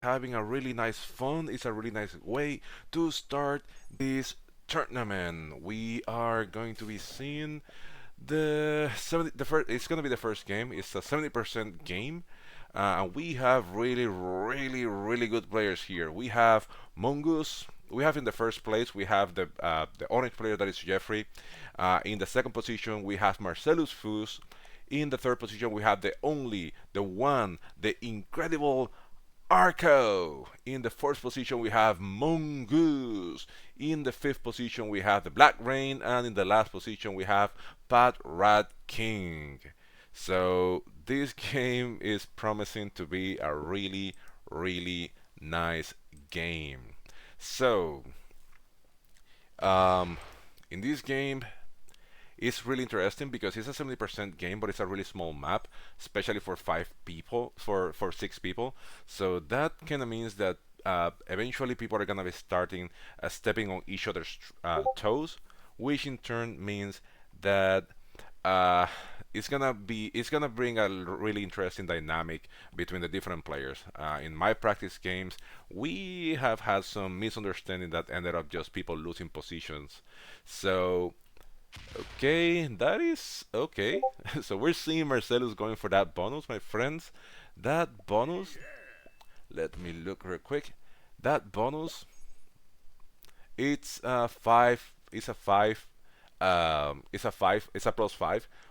having a really nice fun. It's a really nice way to start this tournament. We are going to be seeing the first. It's going to be the first game. It's a 70% game. And we have really good players here. We have Mongoose. We have in the first place, we have the orange player that is Jeffrey. In the second position, we have Marcellus Fus. In the third position, we have the only, the one, the incredible Arco. In the fourth position, we have Mongoose. In the fifth position, we have the Black Rain. And in the last position, we have Pat Rat King. So this game is promising to be a really nice game. So, um, in this game, it's really interesting because it's a 70% game, but it's a really small map, especially for 5 people, for 6 people. So that kind of means that eventually people are gonna be starting stepping on each other's toes, which in turn means that uh, it's gonna bring a really interesting dynamic between the different players. In my practice games, we have had some misunderstanding that ended up just people losing positions. So okay, that is okay. So we're seeing Marcellus going for that bonus, my friends. That bonus, let me look real quick. That bonus, it's a five. It's a +5,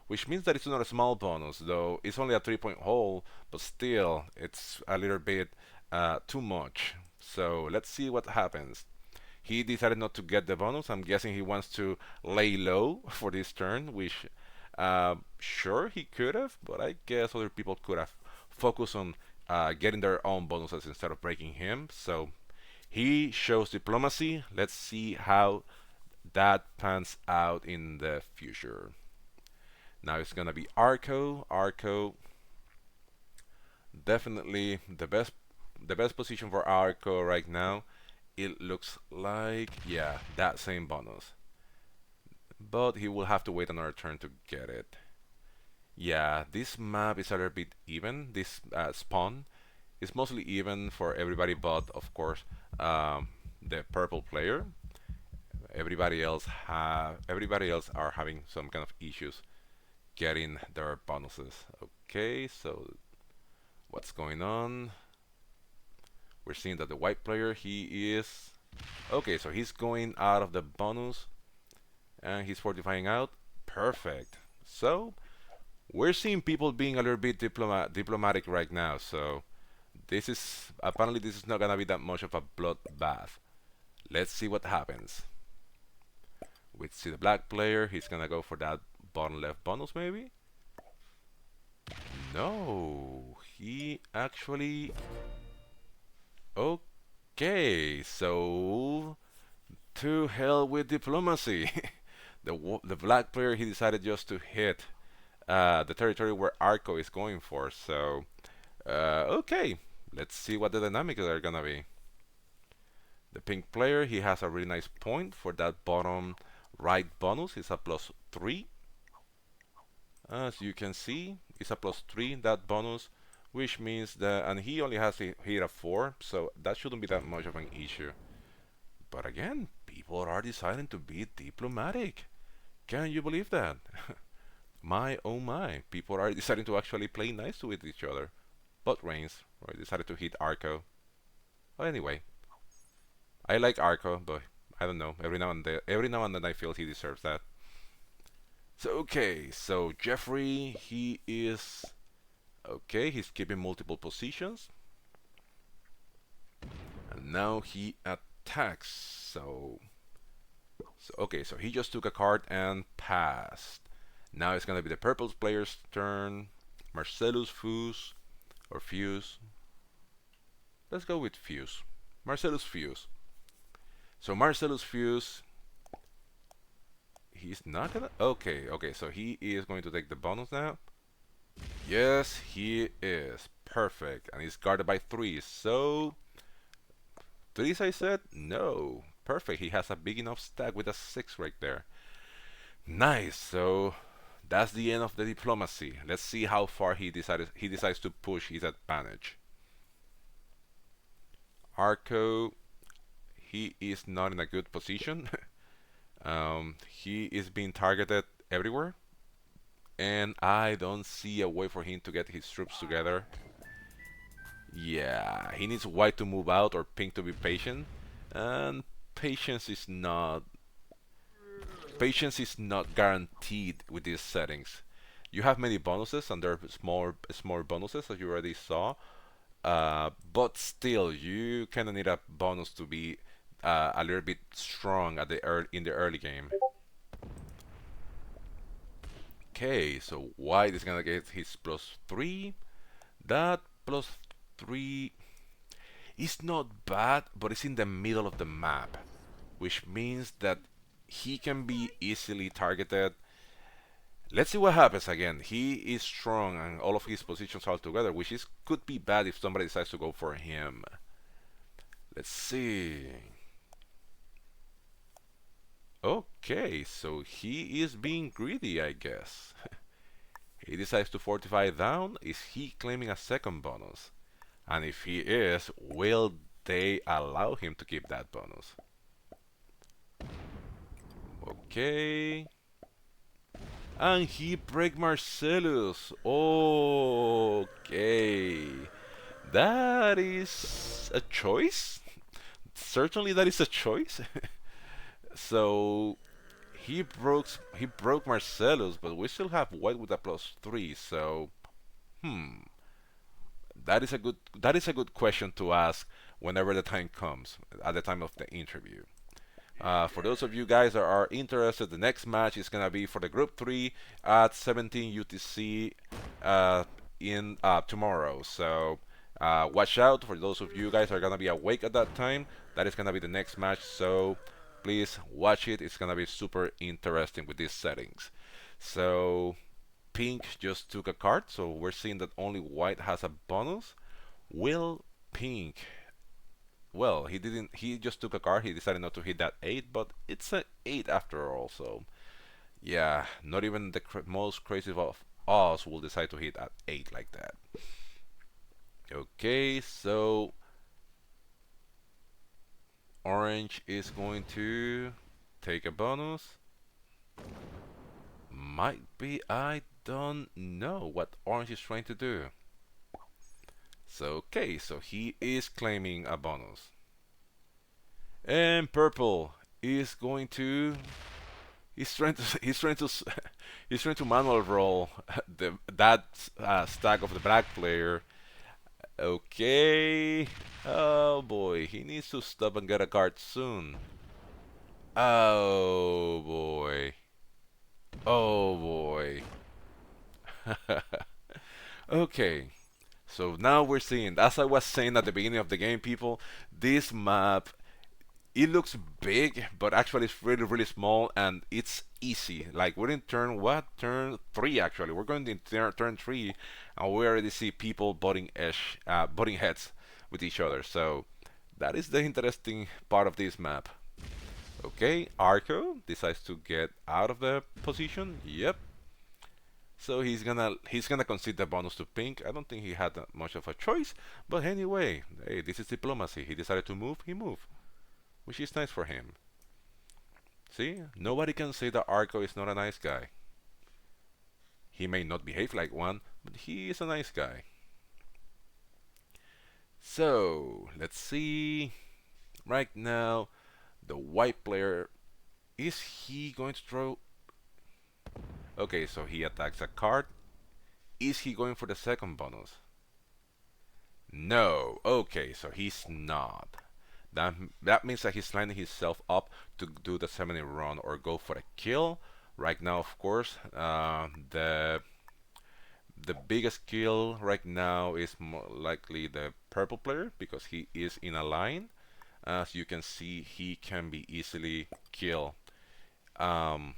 which means that it's not a small bonus, though it's only a 3-point hole, but still, it's a little bit too much. So let's see what happens. He decided not to get the bonus. I'm guessing he wants to lay low for this turn, which sure he could have, but I guess other people could have focused on getting their own bonuses instead of breaking him. So he shows diplomacy. Let's see how that pans out in the future. Now it's gonna be Arco. Arco, definitely the best position for Arco right now. It looks like, yeah, that same bonus. But he will have to wait another turn to get it. Yeah, this map is a little bit even. This spawn is mostly even for everybody but, of course, the purple player. Everybody else are having some kind of issues getting their bonuses. Okay, so what's going on? We're seeing that the white player, he is okay, so he's going out of the bonus and he's fortifying out. Perfect. So we're seeing people being a little bit diplomatic right now. So this is not gonna be that much of a bloodbath. Let's see what happens. We see the black player. He's gonna go for that bottom left bonus, maybe. No, he actually. Okay, so to hell with diplomacy. The black player, he decided just to hit the territory where Arco is going for. So okay, let's see what the dynamics are gonna be. The pink player, he has a really nice point for that bottom right bonus. It's a +3. As you can see, it's a +3 that bonus, which means that, and he only has a hit of 4, so that shouldn't be that much of an issue. But again, people are deciding to be diplomatic. Can you believe that? My oh my, people are deciding to actually play nice with each other. But Reigns decided to hit Arco. Well, anyway, I like Arco, but I don't know. Every now and then I feel he deserves that. So okay, so Jeffrey, he is okay. He's keeping multiple positions, and now he attacks. So okay, so he just took a card and passed. Now it's gonna be the purple player's turn. Marcellus Fuse or Fuse. Let's go with Fuse. Marcellus Fuse. So Marcellus Fuse, he's not gonna. Okay. So he is going to take the bonus now. Yes, he is. Perfect. And he's guarded by 3. So, 3s I said? No. Perfect. He has a big enough stack with a 6 right there. Nice. So, that's the end of the diplomacy. Let's see how far he decides to push his advantage. Arco, he is not in a good position. He is being targeted everywhere, and I don't see a way for him to get his troops together. Yeah, he needs white to move out or pink to be patient, and patience is not patience is not guaranteed with these settings. You have many bonuses, and they're small bonuses as you already saw. But still, you kind of need a bonus to be a little bit strong at in the early game. Okay, so white is gonna get his +3. That +3 is not bad, but it's in the middle of the map, which means that he can be easily targeted. Let's see what happens again. He is strong and all of his positions are together, which is could be bad if somebody decides to go for him. Let's see. Okay, so he is being greedy, I guess. He decides to fortify down. Is he claiming a second bonus? And if he is, will they allow him to keep that bonus? Okay. And he break Marcellus. Okay. That is a choice. Certainly that is a choice. So he broke Marcellus, but we still have white with a +3. So hmm, that is a good question to ask whenever the time comes at the time of the interview. For those of you guys that are interested, the next match is gonna be for the Group 3 at 17 UTC in tomorrow. So watch out for those of you guys that are gonna be awake at that time. That is gonna be the next match. So please watch it. It's gonna be super interesting with these settings. So pink just took a card, so we're seeing that only white has a bonus. Will pink well, he didn't. He just took a card. He decided not to hit that 8, but it's an 8 after all. So yeah, not even the most crazy of us will decide to hit at 8 like that. Okay, so orange is going to take a bonus. Might be. I don't know what orange is trying to do. So okay, so he is claiming a bonus. And purple is going to he's trying to manual roll that stack of the black player. Okay. Oh boy, he needs to stop and get a card soon. Oh boy. Oh boy. Okay. So now we're seeing, as I was saying at the beginning of the game, people, this map it looks big, but actually it's really, really small and it's easy. Like we're in turn what? Turn 3 actually. We're going in turn 3 and we already see people butting heads with each other. So that is the interesting part of this map. Okay, Arco decides to get out of the position. Yep. So he's gonna concede the bonus to pink. I don't think he had that much of a choice, but anyway, hey, this is diplomacy. He decided to move, he moved, which is nice for him. See, nobody can say that Arco is not a nice guy. He may not behave like one, but he is a nice guy. So, let's see. Right now, the white player, is he going to throw? Okay, so he attacks a card. Is he going for the second bonus? No. Okay, so he's not. That means that he's lining himself up to do the 70 run or go for a kill. Right now, of course, the biggest kill right now is more likely the purple player because he is in a line. As you can see, he can be easily killed um,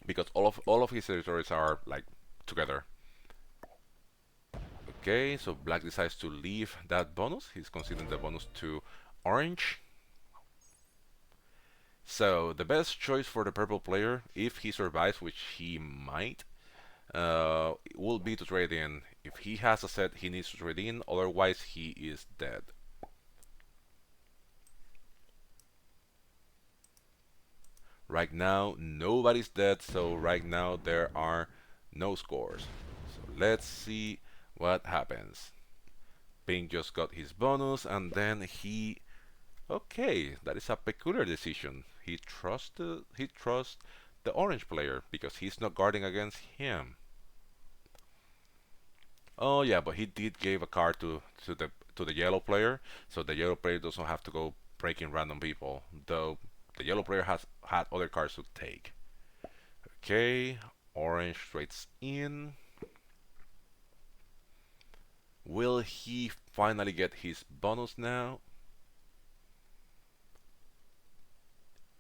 because all of his territories are like together. Okay, so black decides to leave that bonus. He's conceding the bonus to orange. So the best choice for the purple player, if he survives, which he might, will be to trade in. If he has a set, he needs to trade in, otherwise he is dead. Right now, nobody's dead, so right now there are no scores. So let's see what happens. Pink just got his bonus, and then he. Okay, that is a peculiar decision. He trusts the orange player because he's not guarding against him. Oh yeah, but he did give a card to the yellow player, so the yellow player doesn't have to go breaking random people. Though the yellow player has had other cards to take. Okay, orange trades in. Will he finally get his bonus now?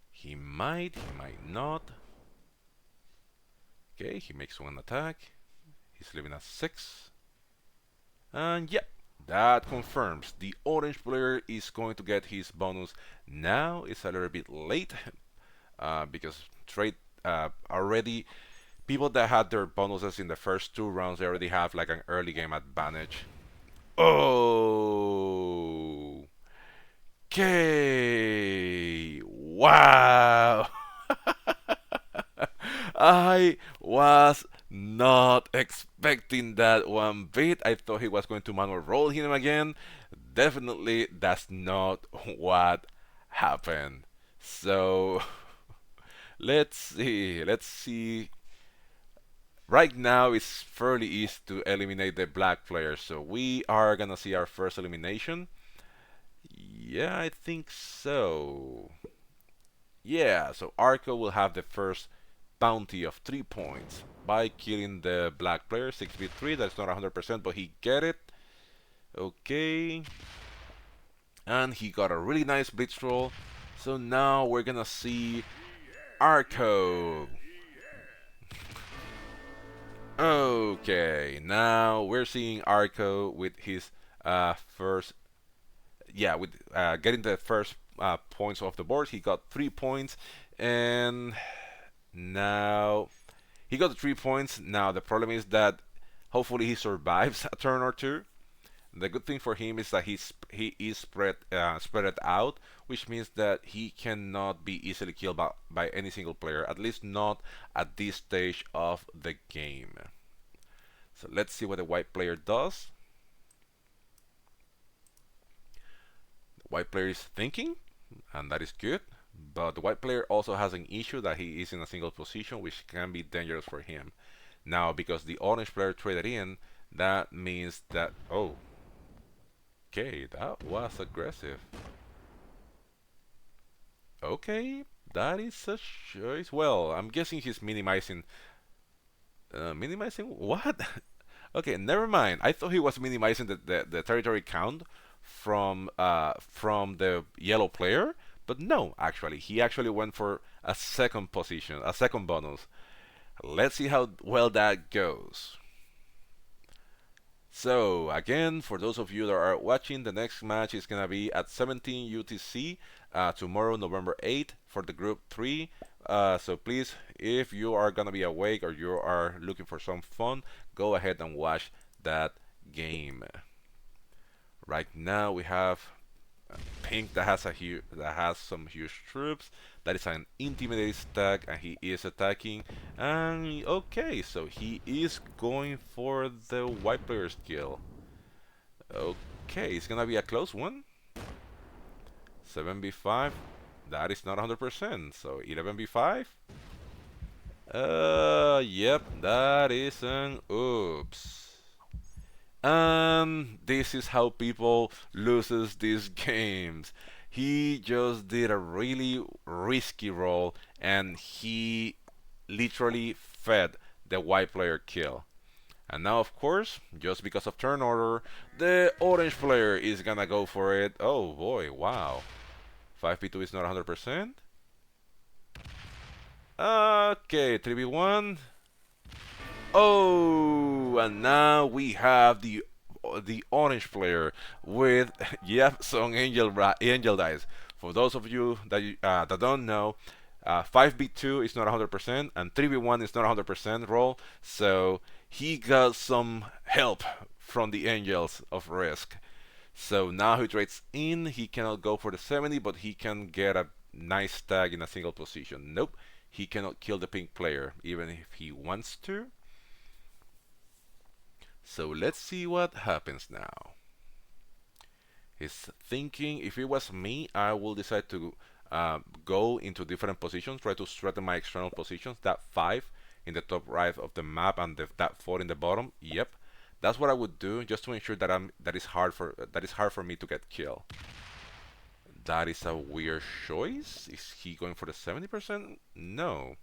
He might not. Okay, he makes one attack. He's living at 6. And yep, that confirms the orange player is going to get his bonus. Now it's a little bit late because trade already people that had their bonuses in the first 2 rounds, they already have like an early game advantage. Oh, okay, wow. I was not expecting that one bit. I thought he was going to manual roll him again. Definitely, that's not what happened. So, let's see. Let's see. Right now, it's fairly easy to eliminate the black player. So, we are gonna see our first elimination. Yeah, I think so. Yeah, so Arco will have the first bounty of 3 points by killing the black player. 6v3, that's not 100%, but he get it. Okay. And he got a really nice blitz roll. So now we're gonna see Arco. Okay, now we're seeing Arco with his first, yeah, with getting the first points off the board. He got 3 points, and now he got the 3 points. Now the problem is that hopefully he survives a turn or two. The good thing for him is that he is spread out, which means that he cannot be easily killed by any single player, at least not at this stage of the game. So let's see what the white player does. The white player is thinking, and that is good. But the white player also has an issue that he is in a single position, which can be dangerous for him. Now, because the orange player traded in, that means that, oh, okay, that was aggressive. Okay, that is a choice. Well, I'm guessing he's minimizing. Minimizing what? Okay, never mind. I thought he was minimizing the territory count from the yellow player, but no, actually, he actually went for a second position, a second bonus. Let's see how well that goes. So again, for those of you that are watching, the next match is gonna be at 17 UTC tomorrow, November 8th, for the Group 3. So please, if you are gonna be awake or you are looking for some fun, go ahead and watch that game. Right now we have Pink that has some huge troops. That is an intimidating stack, and he is attacking. And okay, so he is going for the white player's kill. Okay, it's gonna be a close one. 7v5. That is not 100%. So 11v5. Yep, that is an oops. And this is how people loses these games. He just did a really risky roll, and he literally fed the white player kill. And now, of course, just because of turn order, the orange player is gonna go for it. Oh boy, wow. 5v2 is not 100%. Okay, 3v1. Oh, and now we have the orange player with yep some angel dice. For those of you that don't know, 5v2 is not 100% and 3v1 is not 100% roll. So he got some help from the angels of risk. So now he trades in. He cannot go for the 70, but he can get nice tag in a single position. Nope, he cannot kill the pink player, even if he wants to. So let's see what happens now. He's thinking, if it was me, I will decide to go into different positions, try to strengthen my external positions. That 5 in the top right of the map and that 4 in the bottom. Yep, that's what I would do, just to ensure that that is hard for me to get killed. That is a weird choice. Is he going for the 70%? No.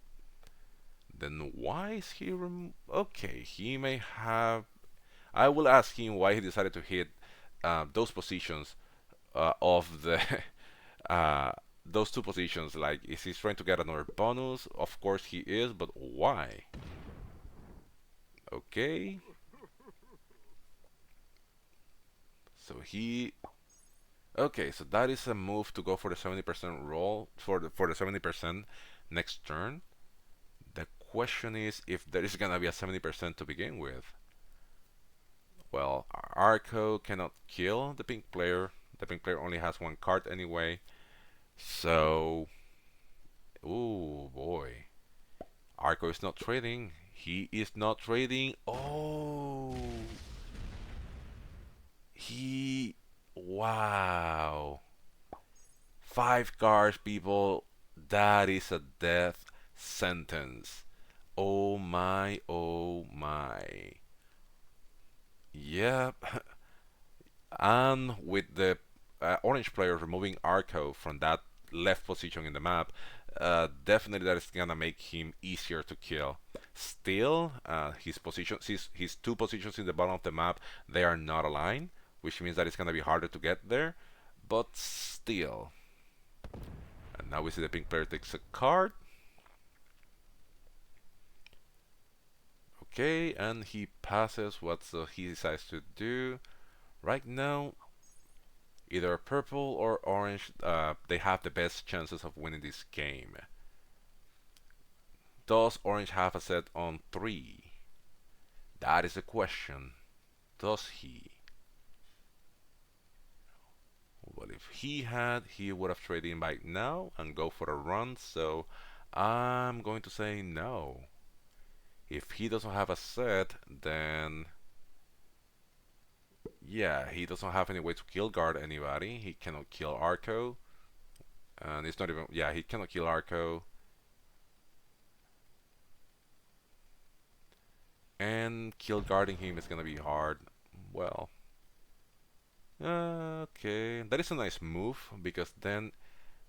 Then why is he okay, he may have. I will ask him why he decided to hit those positions of the uh, those two positions. Like, is he trying to get another bonus? Of course he is, but why? Okay. So he. Okay, so that is a move to go for the 70% roll for the 70% next turn. The question is if there is gonna be a 70% to begin with. Well, Arco cannot kill the pink player. The pink player only has one card anyway. So, ooh boy, Arco is not trading. He is not trading. Oh, he. Wow. 5 cards, people. That is a death sentence. Oh my, oh my. Yep. And with the orange player removing Arco from that left position in the map, definitely that is gonna make him easier to kill. Still, his positions, his 2 positions in the bottom of the map, they are not aligned, which means that it's gonna be harder to get there. But still, and now we see the pink player takes a card. Okay, and he passes what he decides to do. Right now, either purple or orange, they have the best chances of winning this game. Does orange have a set on 3? That is the question. Does he? Well, if he had, he would have traded in by now and go for a run, so I'm going to say no. If he doesn't have a set, then yeah, he doesn't have any way to kill guard anybody. He cannot kill Arco. And it's not even, yeah, he cannot kill Arco. And kill guarding him is gonna be hard. Well, okay, that is a nice move because then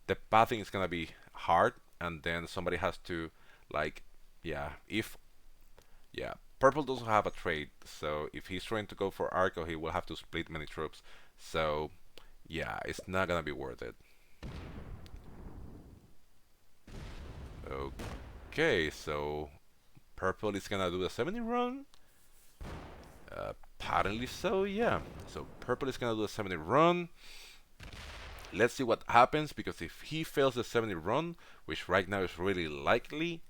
the pathing is gonna be hard, and then somebody has to, like, yeah, if, yeah, purple doesn't have a trade, so if he's trying to go for Arco, he will have to split many troops. So, yeah, it's not gonna be worth it. Okay, so purple is gonna do the 70 run. Apparently so, yeah. So purple is gonna do a 70 run. Let's see what happens, because if he fails the 70 run, which right now is really likely.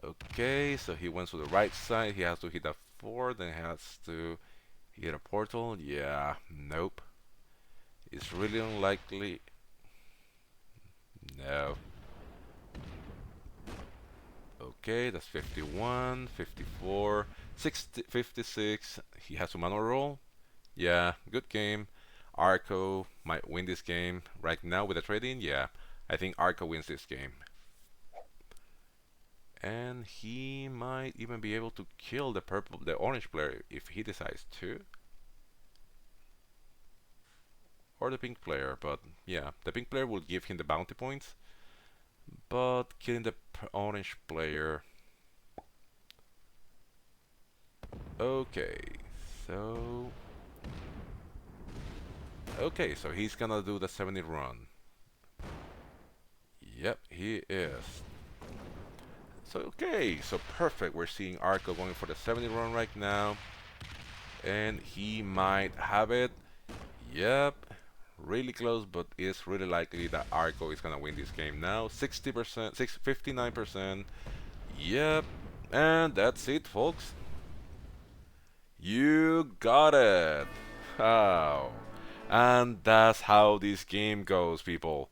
Okay, so he went to the right side. He has to hit a 4, then he has to hit a portal. Yeah, nope. It's really unlikely. No. Okay, that's 51, 54, 60, 56. He has a manual roll. Yeah, good game. Arco might win this game right now with the trading. Yeah, I think Arco wins this game. And he might even be able to kill the orange player if he decides to. Or the pink player, but yeah, the pink player will give him the bounty points. But killing the orange player. Okay, so. Okay, so he's gonna do the 70 run. Yep, he is. So, okay, so perfect. We're seeing Arco going for the 70 run right now. And he might have it. Yep, really close, but it's really likely that Arco is gonna win this game now. 60%, 59%. Yep, and that's it, folks. You got it. How? And that's how this game goes, people.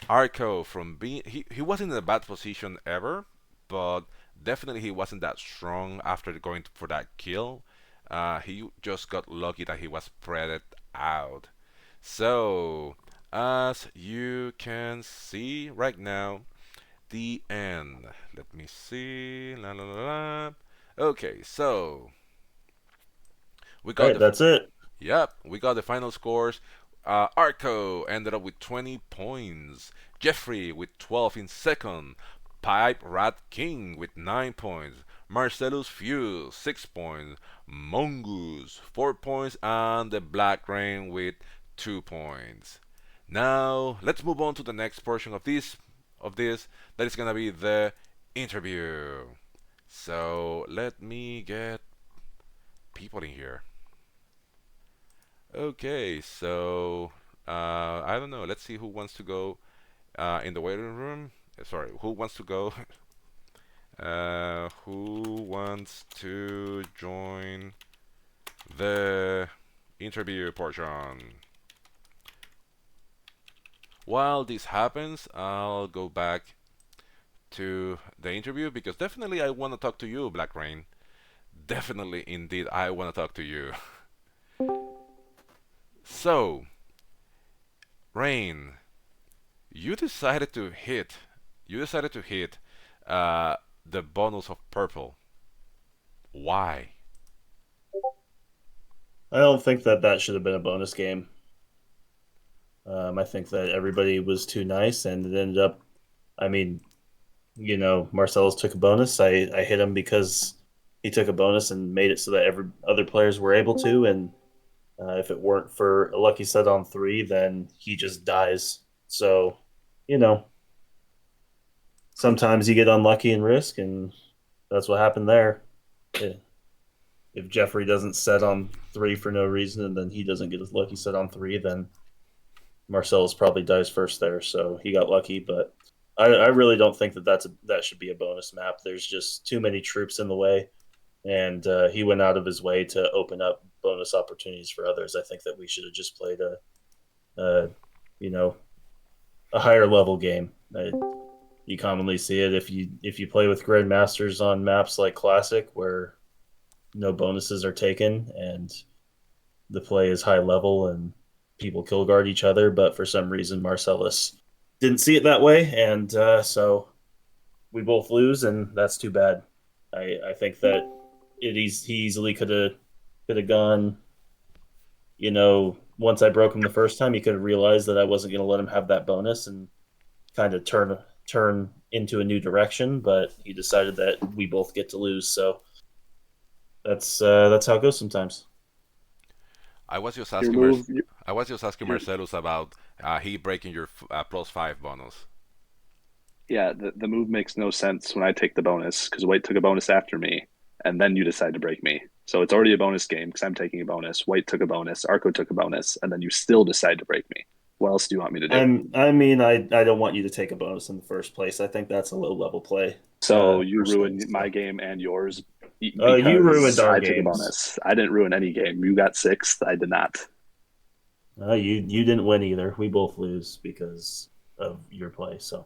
Arco from being he wasn't in a bad position ever, but definitely he wasn't that strong after going for that kill. He just got lucky that he was spread out. So, as you can see right now, the end. Let me see. La la la la. Okay, so we All got right, the that's it. Yep, we got the final scores. Arco ended up with 20 points. Jeffrey with 12 in second. Pipe Rat King with 9 points. Marcellus Fuse 6 points. Mongoose 4 points. And the Black Rain with 2 points. Now let's move on to the next portion of this. That is gonna be the interview. So let me get people in here. Okay, so I don't know. Let's see who wants to go in the waiting room. Sorry, who wants to go? Who wants to join the interview portion? While this happens, I'll go back to the interview because definitely I want to talk to you, Black Rain. Definitely, indeed, I want to talk to you. So, Rain, you decided to hit. You decided to hit uh, the bonus of purple. Why? I don't think that that should have been a bonus game. I think that everybody was too nice, and it ended up. I mean, Marcellus took a bonus. I hit him because he took a bonus and made it so that every other players were able to. And if it weren't for a lucky set on three, then he just dies. So, you know, sometimes you get unlucky and risk, and that's what happened there. If Jeffrey doesn't set on three for no reason, and then he doesn't get his lucky set on three, then Marcellus probably dies first there. So he got lucky, but I really don't think that that should be a bonus map. There's just too many troops in the way, and he went out of his way to open up bonus opportunities for others. I think that we should have just played a you know a higher level game. You commonly see it if you play with grandmasters on maps like Classic, where no bonuses are taken and the play is high level and people kill guard each other. But for some reason, Marcellus didn't see it that way, and so we both lose, and that's too bad. I think that he easily could have gone. Once I broke him the first time, he could have realized that I wasn't going to let him have that bonus and kind of turn into a new direction. But he decided that we both get to lose, so that's how it goes sometimes. I was just Your asking move, I was just asking your, Marcellus about he breaking your +5 bonus. yeah, the move makes no sense when I take the bonus because White took a bonus after me, and then you decide to break me. So it's already a bonus game because I'm taking a bonus. White took a bonus, Arco took a bonus, and then you still decide to break me. What else do you want me to do? I don't want you to take a bonus in the first place. I think that's a low level play, So you personally. ruined my So, game and yours you ruined because our I took a games. bonus. I didn't ruin any game. You got sixth. I did not. You didn't win either. We both lose because of your play. So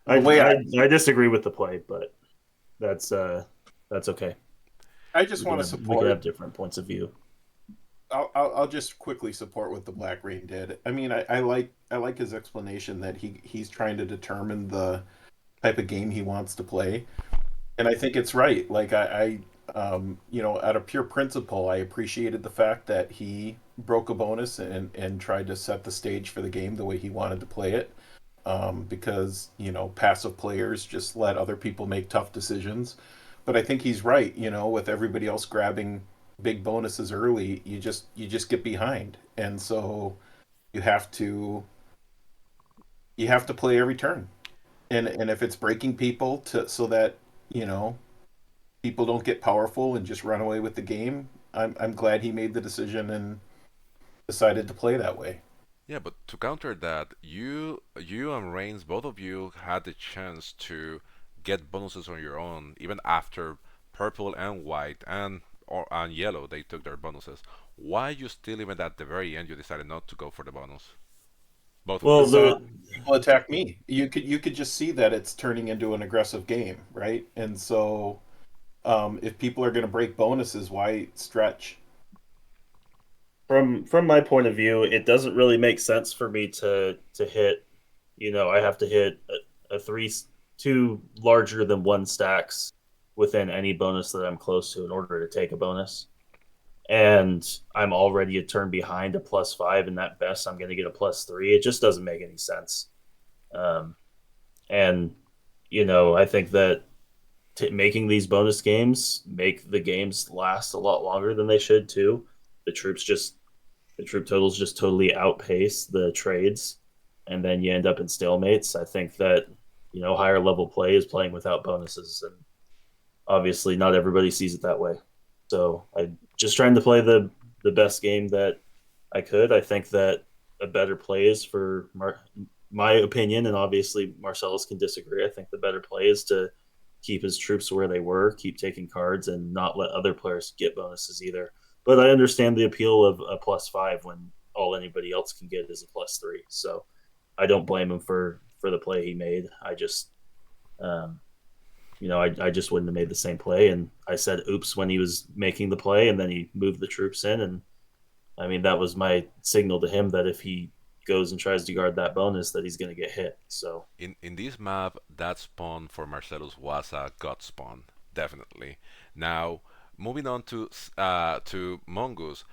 I The way I, I, I disagree with the play, but that's uh that's okay. I just We want can to have support. different points of view. I'll just quickly support what the Black Rain did. I mean, I like his explanation that he's trying to determine the type of game he wants to play, and I think it's right. Like out of pure principle, I appreciated the fact that he broke a bonus and tried to set the stage for the game the way he wanted to play it. Because passive players just let other people make tough decisions. But I think he's right. With everybody else grabbing big bonuses early, you just get behind, and so you have to you have to play every turn. And if it's breaking people to so that you know people don't get powerful and just run away with the game, I'm glad he made the decision and decided to play that way. Yeah, but to counter that, you and Reigns, both of you had the chance to get bonuses on your own, even after purple and white and yellow they took their bonuses. Why you still even at the very end you decided not to go for the bonus? Both of Well, you. Because people attack me. You could just see that it's turning into an aggressive game, right? And so, if people are going to break bonuses, why stretch? from my point of view, it doesn't really make sense for me to hit. I have to hit a three, two larger than one stacks within any bonus that I'm close to in order to take a bonus. And I'm already a turn behind a +5, and that best I'm going to get a +3. It just doesn't make any sense. Um, and I think that making these bonus games make the games last a lot longer than they should too. The troops just the troop totals just totally outpace the trades, and then you end up in stalemates. I think that higher level play is playing without bonuses, and obviously not everybody sees it that way. So I just trying to play the best game that I could. I think that a better play is for my opinion, and obviously Marcellus can disagree. I think the better play is to keep his troops where they were, keep taking cards, and not let other players get bonuses either. But I understand the appeal of a +5 when all anybody else can get is a +3. So I don't blame him for the play he made. I just um, I just wouldn't have made the same play. And I said oops when he was making the play, and then he moved the troops in. And I mean, that was my signal to him that if he goes and tries to guard that bonus, that he's going to get hit. So, In this map, that spawn for Marcellus was a god spawn, definitely. Now, moving on to Mongoose.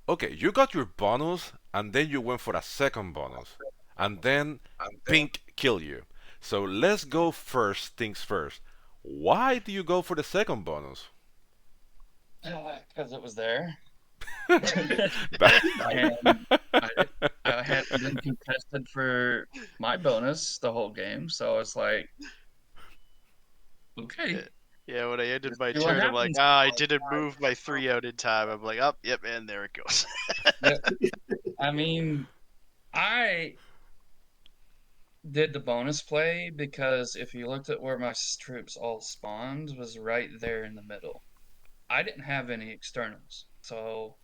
Okay, you got your bonus, and then you went for a second bonus, and then Pink killed you. So let's go first things first. Why do you go for the second bonus? Because it was there. That- And I hadn't been contested for my bonus the whole game, so I was like, okay, Yeah, when I ended my see what turn, I'm like, happens. I didn't move my 3 out in time. I'm like, oh, yep, and there it goes. Yeah. I mean, I did the bonus play because if you looked at where my troops all spawned was right there in the middle. I didn't have any externals, so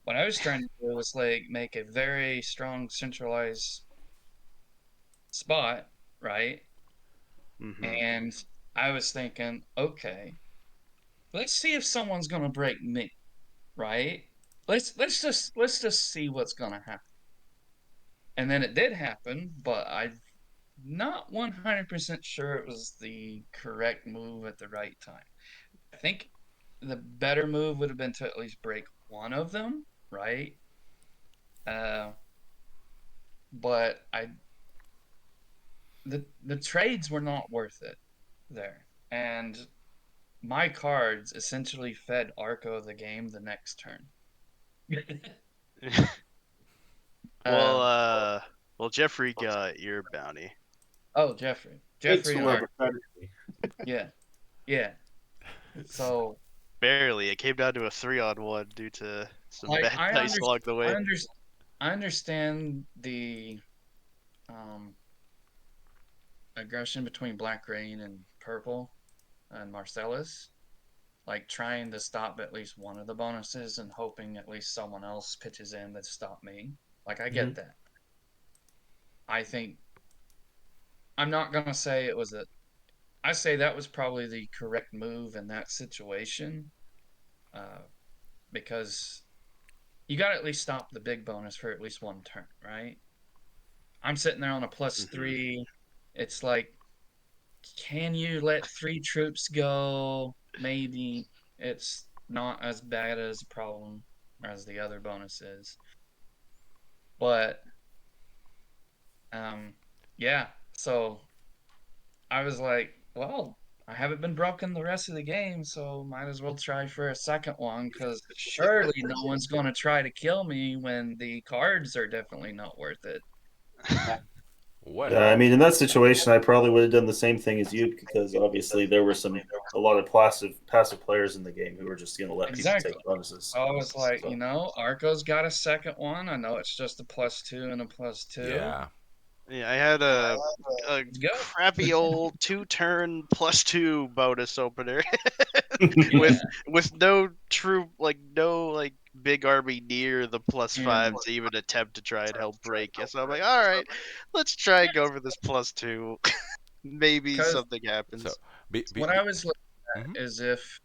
what I was trying to do was like make a very strong centralized spot, right? Hmm. And I was thinking, okay, let's see if someone's gonna break me, right? Let's just see what's gonna happen. And then it did happen, but I'm not 100% sure it was the correct move at the right time. I think the better move would have been to at least break one of them, right? Uh, but the trades were not worth it there, and my cards essentially fed Arco the game the next turn. well, um, well, Jeffrey got your bounty. oh, It's Jeffrey and whoever Arco, better me. yeah, yeah. So Barely. It came down to a 3-on-1 due to some like bad dice along the I way. under, I understand the um aggression between Black Rain and Purple and Marcellus, like trying to stop at least one of the bonuses and hoping at least someone else pitches in to stop me. Like I get mhm. that. I think I'm not gonna say it was a. I say that was probably the correct move in that situation, uh, because you got to at least stop the big bonus for at least one turn, right? I'm sitting there on a Hmm. +3. It's like, can you let 3 troops go? Maybe it's not as bad as a problem as the other bonuses, but um, yeah. So I was like, well, I haven't been broken the rest of the game, so might as well try for a second one because surely no one's going to try to kill me when the cards are definitely not worth it. Yeah, I Well, mean, in that situation, I probably would have done the same thing as you because obviously there were a lot of passive players in the game who were just going to let people Exactly. take bonuses. I was like, So, Arco's got a second one. I know it's just a +2 and a +2. yeah. Yeah, I had a Let's go. crappy old 2-turn +2 bonus opener Yeah. with no true, like, no, like, big army near the +5 to even attempt to try and help break you. So I'm like, all right, let's try and go for this +2. Maybe 'Cause something So, happens. what I was looking mhm. at is if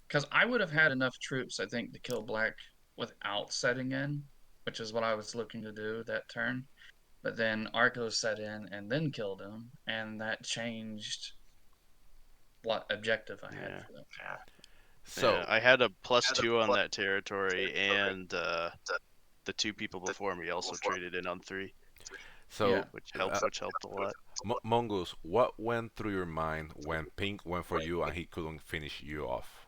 because I would have had enough troops, I think, to kill Black without setting in, which is what I was looking to do that turn. But then Arco set in and then killed him, and that changed what objective I had Yeah. for that. Yeah, So, I had a +2 on that territory, and the two people before me also traded in on 3, so Yeah. which helped a lot. Mongoose, what went through your mind when Pink went for you and he couldn't finish you off?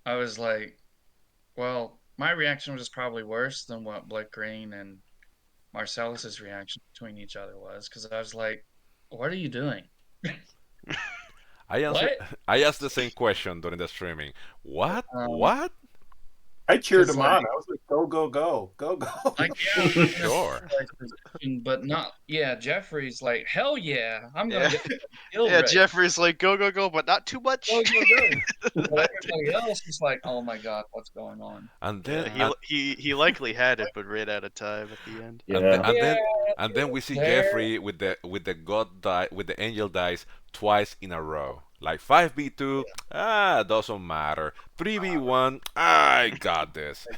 I was like, well, my reaction was probably worse than what Black Green and Marcellus's reaction between each other was, because I was like, what are you doing? I answered. What? I asked the same question during the streaming. What? Um, What? I cheered because him like on. I was like, go, go, go, go, go. Like, yeah, I'm in a Sure. centralized position, but not. Yeah, Jeffrey's like, hell yeah, I'm gonna Yeah, get kill yeah. ready. Jeffrey's like, go, go, go, but not too much. Go, go, go. But everybody else is like, oh my god, what's going on? And then Yeah, and he likely had it, but ran out of time at the end. and then Yeah. and Yeah, then and then we see there. Jeffrey with the god die with the angel dice twice in a row. Like 5v2, doesn't matter. 3v1, I got this.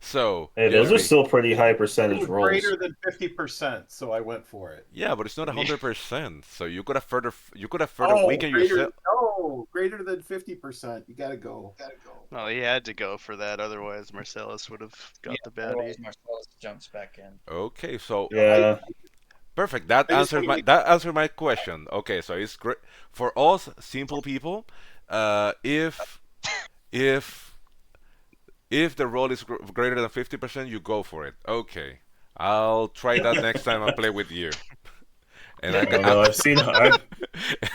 So Hey, those are Jeffrey, still pretty high It percentage was rolls. greater than 50%, so I went for it. yeah, but it's not Yeah. 100%. So you could have further Oh, weakened yourself. greater than 50%. You gotta go. Well, he had to go for that, otherwise Marcellus would have Yeah, got the bounty. otherwise Marcellus jumps back in. Okay, so I, Yeah. perfect. That I just answers my want question. Okay, so it's great for us simple people. If if the roll is greater than 50%, you go for it. Okay, I'll try that next time I play with you. And I don't know.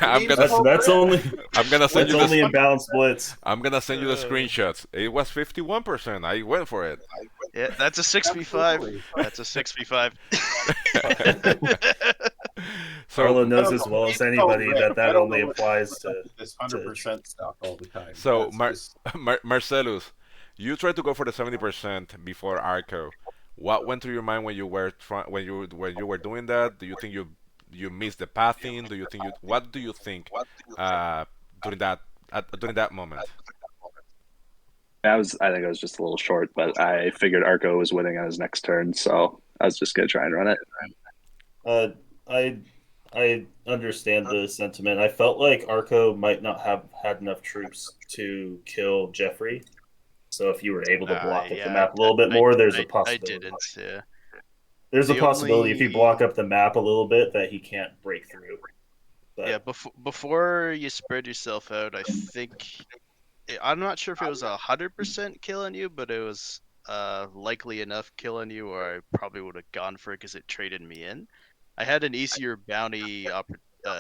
I'm gonna game's That's over. only I'm gonna send that's you only the in balanced blitz. I'm gonna send you the Uh, screenshots. It was 51%. I went for it. Yeah, that's a 6v5. Absolutely. That's a 6v5. So Arlo I knows don't as know. well Maybe as it's all anybody red. that I that don't only know what applies what's up to with this to 100% stuff all the time. so That's just Marcellus, you tried to go for the 70% before Arco. What went through your mind when you were when you were doing that? Do you think you missed the pathing? Do you think you what do you think uh, during that during that moment? I think I was just a little short, but I figured Arco was winning on his next turn, so I was just gonna try and run it. Uh, I I understand the sentiment. I felt like Arco might not have had enough troops to kill Jeffrey. So if you were able to block up the Yeah, map a little bit more, there's a I possibility. didn't. Yeah. There's a The possibility if you only block up the map a little bit that he can't break through. Yeah, But before you spread yourself out, I think I'm not sure if it was 100% killing you, but it was likely enough killing you, or I probably would have gone for it because it traded me in. I had an easier bounty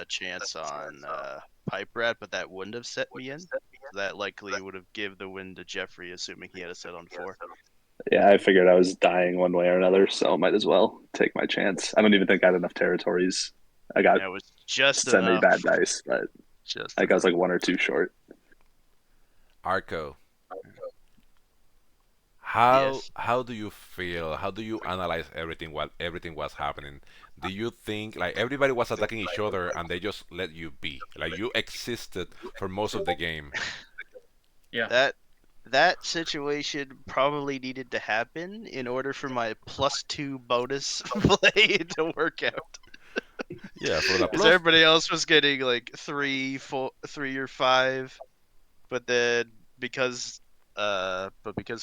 chance on Pipe Rat, but that wouldn't have set me in. So that likely would have give the win to Jeffrey, assuming he had a set on 4. Yeah, I figured I was dying one way or another, so might as well take my chance. I don't even think I had enough territories. I got And it was just semi enough. bad dice, but Just I think I was enough. like one or two short. Arco, Yes. how do you feel? How do you analyze everything while everything was happening? Do you think like everybody was attacking each other and they just let you be? Like you existed for most of the game. Yeah. That situation probably needed to happen in order for my +2 bonus play to work out. Yeah, for the Because plus. everybody else was getting like 3, 4, 3 or 5, but then because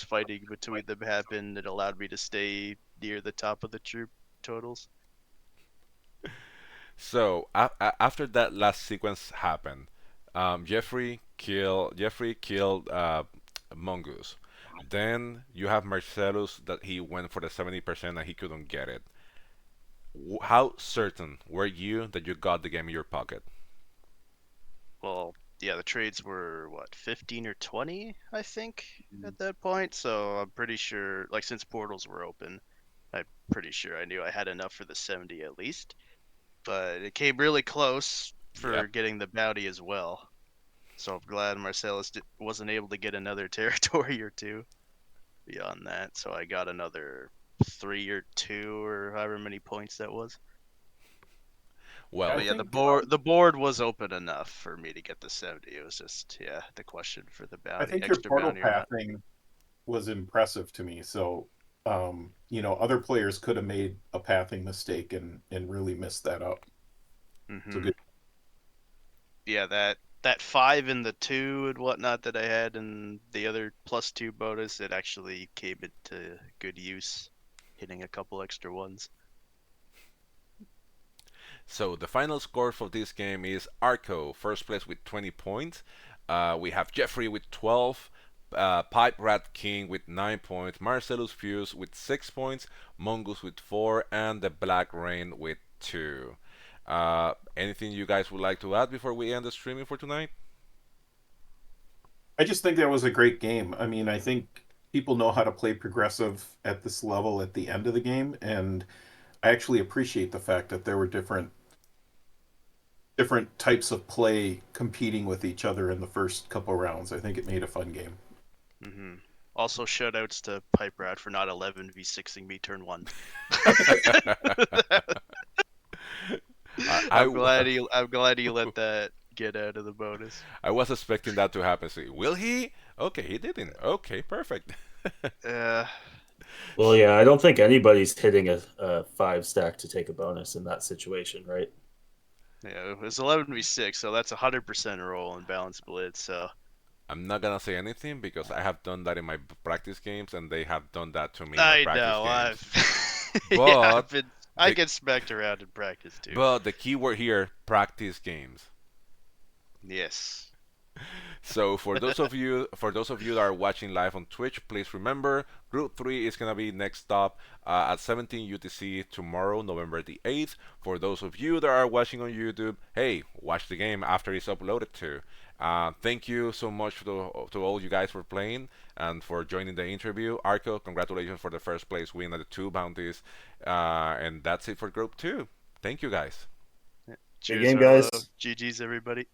fighting between them happened, it allowed me to stay near the top of the troop totals. So after that last sequence happened, Jeffrey killed Mongoose. Then you have Marcellus that he went for the 70% and he couldn't get it. How certain were you that you got the game in your pocket? Well, yeah, the trades were what 15 or 20, I think, at that point. So I'm pretty sure, like since portals were open, I'm pretty sure I knew I had enough for the 70 at least. But it came really close for Yep. getting the bounty as well. So I'm glad Marcellus wasn't able to get another territory or two beyond that. So I got another 3 or 2 or however many points that was. Well, But I yeah, think the board was open enough for me to get the 70. It was just the question for the I bounty, think your extra portal bounty or not. pathing was impressive to me. So, other players could have made a pathing mistake and really messed that up. So Hmm. good. Yeah, that 5 and the 2 and whatnot that I had and the other +2 bonus, it actually came into good use, hitting a couple extra ones. so the final score for this game is Arco, first place with 20 points. We have Jeffrey with 12, Pipe Rat King with 9 points, Marcellus Fuse with 6 points, Mongoose with 4, and the Black Rain with 2. Anything you guys would like to add before we end the streaming for tonight? I just think that was a great game. I mean, I think people know how to play progressive at this level at the end of the game, and I actually appreciate the fact that there were different types of play competing with each other in the first couple rounds. I think it made a fun game. Hmm. Also, shoutouts to Pipe Rat for not 11v6ing me turn 1. I, I, I'm glad he let that get out of the bonus. I was expecting that to happen. So, will he? Okay, he didn't. Okay, perfect. Uh, Well, yeah, I don't think anybody's hitting a 5 stack to take a bonus in that situation, right? yeah, it was 11v6, so that's 100% roll and balance blitz. So I'm not gonna say anything because I have done that in my practice games, and they have done that to me in my I practice know games. yeah, But I the get smacked around in practice too. but the key word here, practice games. Yes. So for those of you that are watching live on Twitch, please remember Group 3 is gonna be next up at 17 UTC tomorrow, November the 8th. For those of you that are watching on YouTube, hey, watch the game after it's uploaded too. Thank you so much to all you guys for playing and for joining the interview. Arco, congratulations for the first place win at the 2 bounties. And that's it for Group 2. Thank you guys. Good Cheers, game, Harlow. guys. GG's, everybody.